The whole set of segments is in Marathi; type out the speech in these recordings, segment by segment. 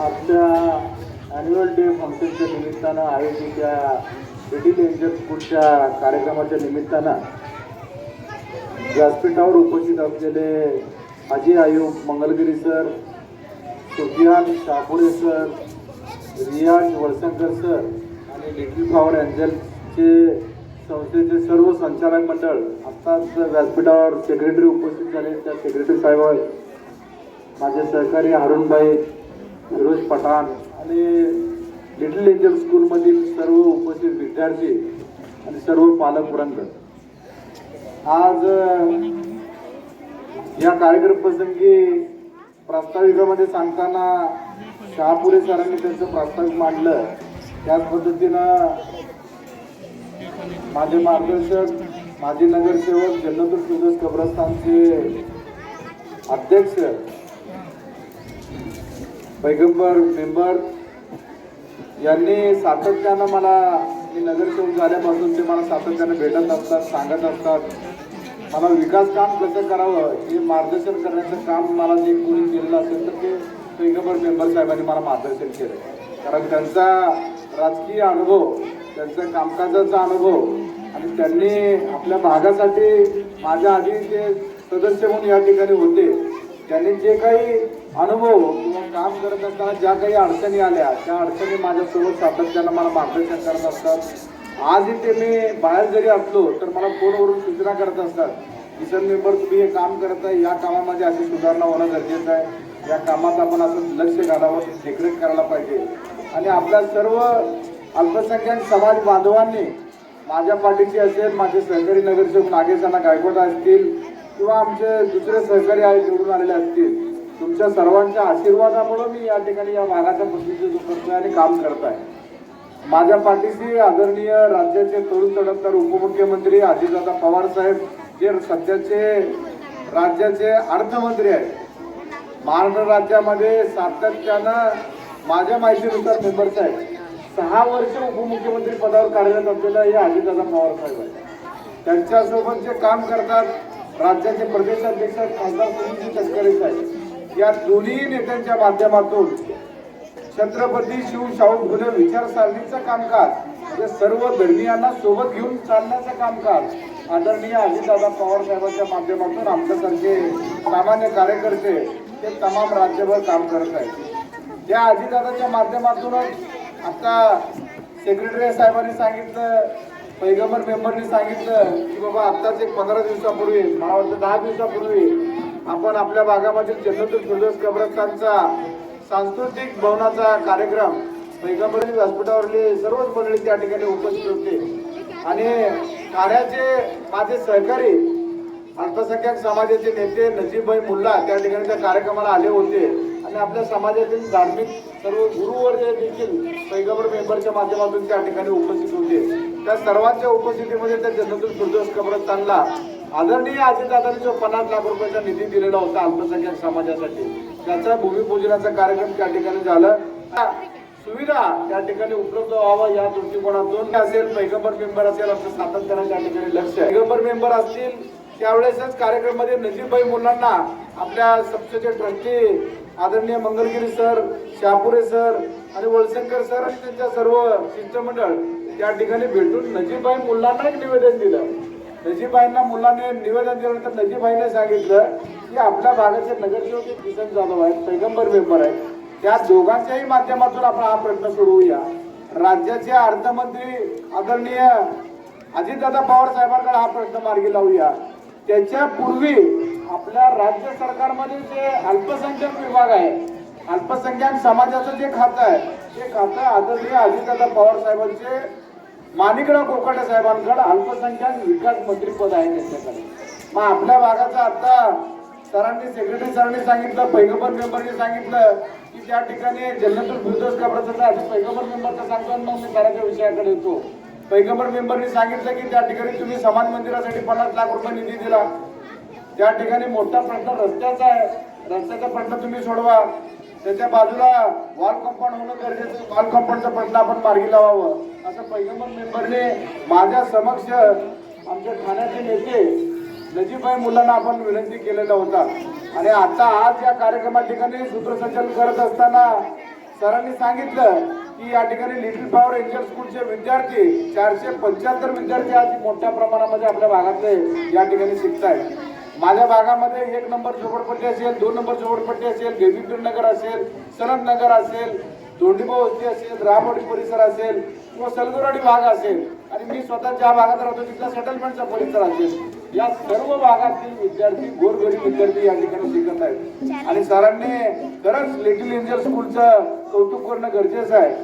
आजच्या ॲन्युअल डे फंक्शनच्या निमित्तानं आयोजित या लिटिल एंजल स्कूलच्या कार्यक्रमाच्या निमित्तानं व्यासपीठावर उपस्थित असलेले हाजी आयुब मंगलगिरी सर, सुफियान शाहपुरे सर, रियाज वळसंकर सर आणि लिटिल फ्लॉवर एंजलचे संस्थेचे सर्व संचालक मंडळ, आत्ताच व्यासपीठावर सेक्रेटरी उपस्थित झाले, त्या सेक्रेटरी साहेब, माझे सहकारी हारूनभाई, फिरोज पठाण आणि लिटिल एंजल स्कूलमधील सर्व उपस्थित विद्यार्थी आणि सर्व पालक वृंद, आज या कार्यक्रम प्रसंगी प्रास्ताविकामध्ये सांगताना शहापुरे सरांनी त्यांचं प्रास्ताविक मांडलं. त्याच पद्धतीनं माझे मार्गदर्शक, माजी नगरसेवक, जन्नतुल फिरदौस कब्रस्तानचे अध्यक्ष, पैगंबर मेंबर यांनी सातत्यानं मी नगरसेवक झाल्यापासून ते मला सातत्यानं भेटत असतात, सांगत असतात. मला विकास काम कसं करावं हे मार्गदर्शन करण्याचं काम मला जे कोणी केलेलं असेल तर ते पैगंबर मेंबर साहेबांनी मला मार्गदर्शन केलं. कारण त्यांचा राजकीय अनुभव, त्यांचा कामकाजाचा अनुभव आणि त्यांनी आपल्या भागासाठी माझ्या आधी जे सदस्य म्हणून या ठिकाणी होते, त्यांनी जे काही अनुभव किंवा काम करत असताना ज्या काही अडचणी आल्या त्या अडचणी माझ्यासोबत सातत्यानं मला मार्गदर्शन करत असतात. आज इथे मी बाहेर जरी असलो तर मला फोनवरून सूचना करत असतात, किशन मेंबर तुम्ही हे काम करत आहे, या कामामध्ये अशी सुधारणा होणं गरजेचं आहे, या कामात आपण असं लक्ष घालावं, देखरेख करायला पाहिजे. आणि आपल्या सर्व अल्पसंख्याक समाज बांधवांनी माझ्या पाठीशी असेल, माझे सहकारी नगरसेवक नागेशांना गायकवाड असतील किंवा आमचे दुसरे सहकारी निवडून आलेले असतील, तुमच्या सर्वांच्या आशीर्वादामुळे मी या ठिकाणी या भागाचं प्रतिनिधित्व करतोय आणि काम करत आहे. माझ्या पाठीशी आदरणीय राज्याचे तरुण तडफदार उपमुख्यमंत्री अजितदादा पवार साहेब, जे सध्याचे राज्याचे अर्थमंत्री आहेत. महाराष्ट्र राज्यामध्ये सातत्यानं माझ्या माहितीनुसार मेंबर साहेब 6 वर्ष उपमुख्यमंत्री पदावर कार्यरत असलेले हे अजितदादा पवार साहेब आहेत. त्यांच्यासोबत जे काम करतात राज्याचे प्रदेशाध्यक्ष खासदार सुनील तटकरे साहेब, या दोन्ही नेत्यांच्या माध्यमातून छत्रपती शाहू फुले विचारसरणीचं कामकाज, या सर्व धर्मियांना सोबत घेऊन चालण्याचं कामकाज आदरणीय अजितदादा पवार साहेबांच्या माध्यमातून आमच्यासारखे सामान्य कार्यकर्ते ते तमाम राज्यभर काम करत आहेत. या अजितदादाच्या माध्यमातूनच आता सेक्रेटरी साहेबांनी सांगितलं, पैगंबर मेंबरनी सांगितलं की बाबा आत्ताच एक 15 दिवसापूर्वी, मला वाटतं 10 दिवसापूर्वी आपण आपल्या भागामधील जन्नतुल फिरदौस कब्रस्तानचा सांस्कृतिक भवनाचा कार्यक्रम पैगंबर व्यासपीठावरले सर्वच मंडळी त्या ठिकाणी उपस्थित होते. आणि कार्याचे माझे सहकारी अल्पसंख्याक समाजाचे नेते नजीबभाई मुल्ला त्या ठिकाणी त्या कार्यक्रमाला आले होते. आणि आपल्या समाजातील धार्मिक सर्व गुरुवर्य देखील पैगंबर मेंबरच्या माध्यमातून त्या ठिकाणी उपस्थित होते. त्या सर्वांच्या उपस्थितीमध्ये त्या जन्नतुल फिरदौस कब्रस्तानला आदरणीय अजितदादांनी जो 50 लाख रुपयाचा निधी दिलेला होता अल्पसंख्याक समाजासाठी, त्याचा भूमिपूजनाचा कार्यक्रम त्या ठिकाणी झाला. सुविधा त्या ठिकाणी उपलब्ध व्हावा या दृष्टिकोनातून असेल, पैगंबर मेंबर असेल, आमचं सातत्यानं त्या ठिकाणी लक्ष आहे. पैगंबर मेंबर असतील त्यावेळेसच कार्यक्रमामध्ये नजीबभाई मुलांना आपल्या सबसेचे ट्रस्टी आदरणीय मंगलगिरी सर, शाहपुरे सर आणि वळसंकर सर आणि त्यांच्या सर्व शिष्टमंडळ त्या ठिकाणी भेटून नजीबभाई मुलांना एक निवेदन दिलं. नजीबभाईंना मुलांनी निवेदन दिल्यानंतर नजीबभाईने सांगितलं की आपल्या भागाचे नगरसेवक किसन जाधव आहेत, पैगंबर मेंबर आहेत, त्या दोघांच्याही माध्यमातून आपण हा प्रश्न सोडवूया. राज्याचे अर्थमंत्री आदरणीय अजितदादा पवार साहेबांकडे हा प्रश्न मार्गी लावूया. त्याच्यापूर्वी आपल्या राज्य सरकारमध्ये जे अल्पसंख्याक विभाग आहे, अल्पसंख्याक समाजाचं जे खातं आहे, ते खातं आदरणीय अजितदादा पवार साहेबांचे माणिकराव कोकाटे साहेबांकडे अल्पसंख्याक विकास मंत्री पद आहे त्यांच्याकडे. मग आपल्या भागाचं आता सरांनी, सेक्रेटरी सरांनी सांगितलं, पैगंबर मेंबरनी सांगितलं की त्या ठिकाणी जन्नतुल फिरदौस कब्रस्तानचा आधी पैगंबर मेंबरचा सांगतो आणि मग मी सरांच्या विषयाकडे येतो. पैगंबर मेंबरनी सांगितलं की त्या ठिकाणी तुम्ही समाज मंदिरासाठी 50 लाख रुपये निधी दिला. त्या ठिकाणी मोठा प्रश्न रस्त्याचा आहे, रस्त्याचा प्रश्न तुम्ही सोडवा. त्याच्या बाजूला वॉल कंपाऊंड होणं गरजेचं आहे, वॉल कंपाऊंडचा प्रश्न आपण मार्गी लावावं असं पैगंबर मेंबरने माझ्या समक्ष आमच्या ठाण्याचे नेते नजीबभाई मुलांना आपण विनंती केलेला होता. आणि आता आज या कार्यक्रमा ठिकाणी सूत्रसंचालन करत असताना सरांनी सांगितलं की या ठिकाणी लिटिल फ्लॉवर एंजल स्कूलचे विद्यार्थी 475 विद्यार्थी आज मोठ्या प्रमाणामध्ये आपल्या भागातले या ठिकाणी शिकत आहेत. माझ्या भागामध्ये 1 नंबर झोपडपट्टी असेल, 2 नंबर झोपडपट्टी असेल, देवीपीर नगर असेल, सनद नगर असेल, दोंडीबा वस्ती असेल, रामवाडी परिसर असेल किंवा सलगुराडी भाग असेल आणि मी स्वतः ज्या भागात राहतो तिथला सेटलमेंटचा परिसर असेल, या सर्व भागातील विद्यार्थी गोरगरीब विद्यार्थी या ठिकाणी शिकत आहेत. आणि सरांनी खरंच लिटिल एंजल स्कूलचं कौतुक करणं गरजेचं आहे.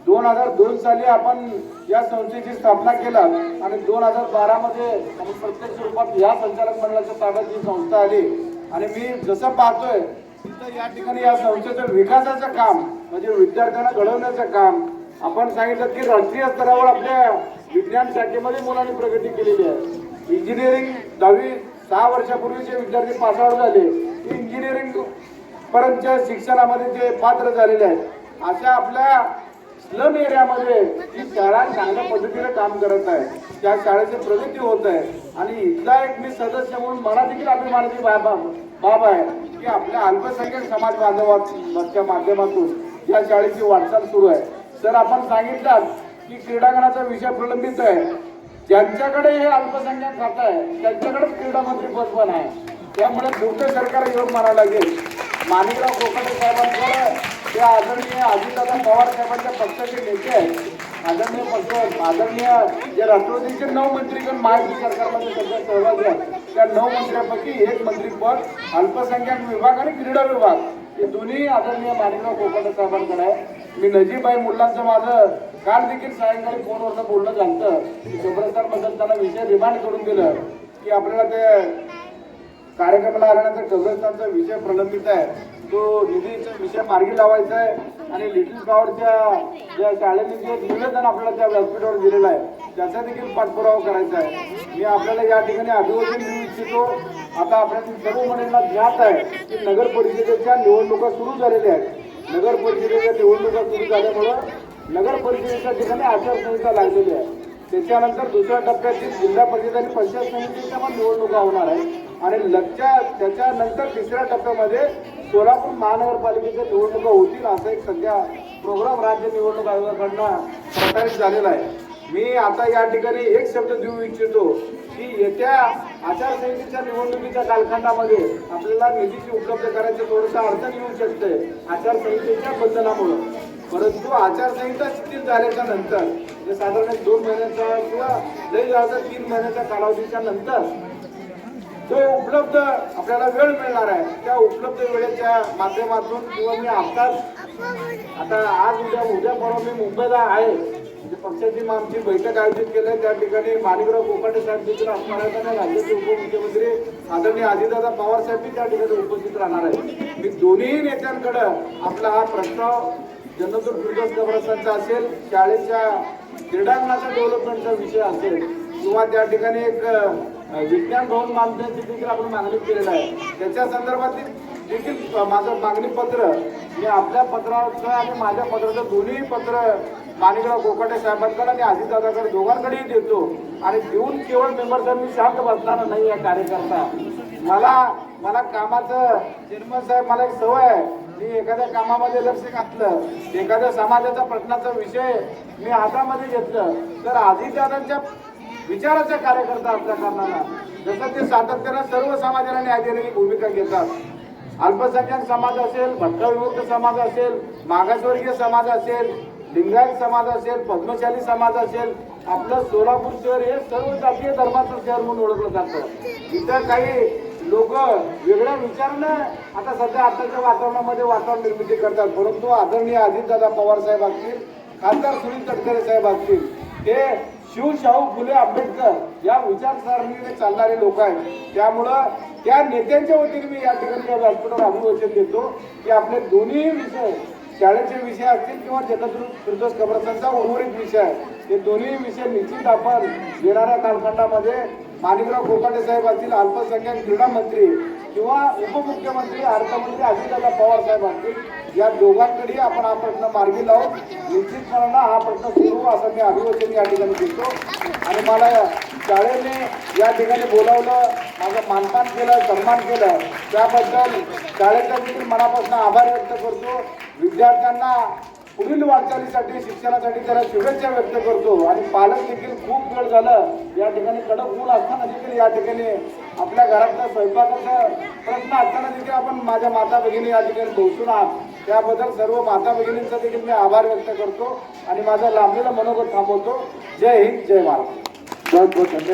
2002 साली आपण या संस्थेची स्थापना केला आणि 2012 मध्ये प्रत्यक्ष रूपात या संचालक मंडळाच्या ताब्यात ही संस्था आली. आणि मी जसं पाहतोय तिथं या ठिकाणी या संस्थेचं विकासाचं काम म्हणजे विद्यार्थ्यांना घडवण्याचं काम आपण सांगितलं की राष्ट्रीय स्तरावर आपल्या विज्ञान शाखेमध्ये मुलांनी प्रगती केलेली आहे. इंजिनिअरिंग 10वी 6 वर्षापूर्वीचे विद्यार्थी पासआउट झाले की इंजिनिअरिंग पर्यंतच्या शिक्षणामध्ये ते पात्र झालेले आहेत. अशा आपल्या स्लम एरियामध्ये ही शाळा चांगल्या पद्धतीने काम करत आहे. त्या शाळेची प्रगती होत आहे आणि इथला एक मी सदस्य म्हणून मला देखील अभिमानाची बाब आहे की आपल्या अल्पसंख्याक समाज बांधवाच्या माध्यमातून या शाळेची वाटचाल सुरू आहे. सर आपण सांगितलं की क्रीडांगणाचा विषय प्रलंबित आहे. ज्यांच्याकडे हे अल्पसंख्याक खातं आहे त्यांच्याकडेच क्रीडा मंत्री पद पण आहे. त्यामुळे दुसरं सरकार योग मारावं लागेल. माणिकराव कोकाटे साहेबांकडे ते आदरणीय अजितदादा पवार साहेबांच्या पक्षाचे नेते आहेत. आदरणीय जे राष्ट्रवादीचे 9 मंत्रीगण महायुती सरकारमध्ये सध्या सहभागी आहेत. त्या 9 मंत्र्यांपैकी 1 मंत्रीपद अल्पसंख्याक विभाग आणि क्रीडा विभाग हे दोन्ही आदरणीय माणिकराव कोकाटे साहेबांकडे आहे. मी नजीबाई मुलांचं माझं काल देखील सायंकाळी फोनवरनं बोलणं झालं की कब्रस्तानबद्दल त्यांना विषय रिमांड करून दिलं की आपल्याला ते कार्यक्रमाला आल्यानंतर कब्रस्तानचा विषय प्रलंबित आहे, तो निधीचा विषय मार्गी लावायचा आहे आणि लिटिल फ्लॉवरच्या ज्या शाळेने जे निवेदन आपल्याला त्या व्यासपीठावर दिलेलं आहे त्याचा देखील पाठपुरावा करायचा आहे. मी आपल्याला या ठिकाणी अभिवादन देऊ इच्छितो. आता आपल्याला सर्व मुलांना ज्ञात आहे की नगर परिषदेच्या निवडणुका सुरू झालेल्या आहेत. नगर परिषदेच्या निवडणुका सुरू झाल्यामुळं नगर परिषदेच्या ठिकाणी आचारसंहिता लागलेली आहे. त्याच्यानंतर दुसऱ्या टप्प्यातील जिल्हा परिषद आणि पंचायत समितीच्या पण निवडणुका होणार आहे आणि त्याच्यानंतर तिसऱ्या टप्प्यामध्ये सोलापूर महानगरपालिकेच्या निवडणुका होतील असा एक सध्या प्रोग्राम राज्य निवडणूक आयोगाकडनं प्रसारित झालेला आहे. मी आता या ठिकाणी एक शब्द देऊ इच्छितो की येत्या आचारसंहितेच्या निवडणुकीच्या कालखंडामध्ये आपल्याला निधीची उपलब्ध करायचं थोडंसं अडचण येऊ शकते आचारसंहितेच्या बंधनामुळं. परंतु आचारसंहिता शिथिल झाल्याच्या नंतर साधारण 2 महिन्याचा किंवा लई झाला 3 महिन्याच्या कालावधीच्या नंतर जो उपलब्ध आपल्याला वेळ मिळणार आहे त्या उपलब्ध वेळेच्या माध्यमातून किंवा मी आता आज उद्या परवा मी मुंबईला आहे म्हणजे पक्षाची आमची बैठक आयोजित केली आहे. त्या ठिकाणी माणिकराव कोकाटे साहेब देखील असणार आहेत आणि राज्याचे उपमुख्यमंत्री आदरणीय अजितदादा पवार साहेब त्या ठिकाणी उपस्थित राहणार आहेत. मी दोन्ही नेत्यांकडे आपला हा प्रस्ताव जनतेतून फिरदोस कब्रस्तानचा असेल, शाळेच्या क्रीडांगणाच्या डेव्हलपमेंटचा विषय असेल किंवा त्या ठिकाणी एक विज्ञान भवन बांधण्याची देखील आपण मागणी केलेलं आहे. त्याच्या संदर्भातील देखील माझं मागणी पत्र मी आपल्या पत्राचं आणि माझ्या पत्राचं दोन्ही पत्र माणिकराव कोकाटे साहेबांकडे आणि अजितदादाकडे दोघांकडेही देतो. आणि देऊन केवळ मेंबर साहेब मी शांत बसणार नाही. या कार्यकर्ता मला कामाचं चेअरमन साहेब मला एक सवय आहे, मी एखाद्या कामामध्ये लक्ष घातलं एखाद्या समाजाचा प्रश्नाचा विषय मी हातामध्ये घेतलं तर अजितदादांच्या विचाराचा कार्यकर्ता आपल्या कारणाला जसं ते सातत्यानं सर्व समाजाला न्याय देण्याची भूमिका घेतात. अल्पसंख्याक समाज असेल, भटका विमुक्त समाज असेल, मागासवर्गीय समाज असेल, लिंगायत समाज असेल, पद्मशाली समाज असेल, आपलं सोलापूर शहर हे सर्व जातीय धर्माचं शहर म्हणून ओळखलं जातं. इथं काही लोक वेगळ्या विचारानं आता सध्या आताच्या वातावरणामध्ये वातावरण निर्मिती करतात. परंतु आदरणीय अजितदादा पवार साहेब असतील, खासदार सुनील तटकरे साहेब असतील, ते शाहू फुले आंबेडकर या विचारसरणीने चालणारे लोक आहेत. त्यामुळं त्या नेत्यांच्या वतीने मी या ठिकाणी या व्यासपीठावर अभिवचन देतो की आपले दोन्ही विषय शाळेचे विषय असतील किंवा जनतेतून फिरदोस कब्रस्तानचा उर्वरित विषय हे दोन्ही विषय निश्चित आपण येणाऱ्या कालखंडामध्ये माणिकराव कोकाटे साहेब असतील, अल्पसंख्याक क्रीडा मंत्री किंवा उपमुख्यमंत्री अर्थमंत्री अजितदादा पवार साहेब असतील, या दोघांकडे आपण हा प्रश्न मार्गी लावून निश्चितपणानं हा प्रश्न सुरू असं मी अभिवचन या ठिकाणी देतो. आणि मला शाळेने या ठिकाणी बोलावलं, माझं मानपान केलं, सन्मान केलं, त्याबद्दल शाळेचा देखील मनापासून आभार व्यक्त करतो. विद्यार्थ्यांना पुढील वाटचालीसाठी शिक्षणासाठी त्याला शुभेच्छा व्यक्त करतो. आणि पालक देखील खूप वेळ झालं या ठिकाणी कडक ऊन असताना देखील या ठिकाणी आपल्या घरातला स्वयंपाकाचा प्रश्न असताना देखील आपण माझ्या माता भगिनी या ठिकाणी पोहोचून आहात, त्याबद्दल सर्व माता भगिनींचा देखील मी आभार व्यक्त करतो आणि माझा लांबलेला मनोगत थांबवतो. जय हिंद, जय महाराष्ट्र. बहुत बहुत धन्यवाद.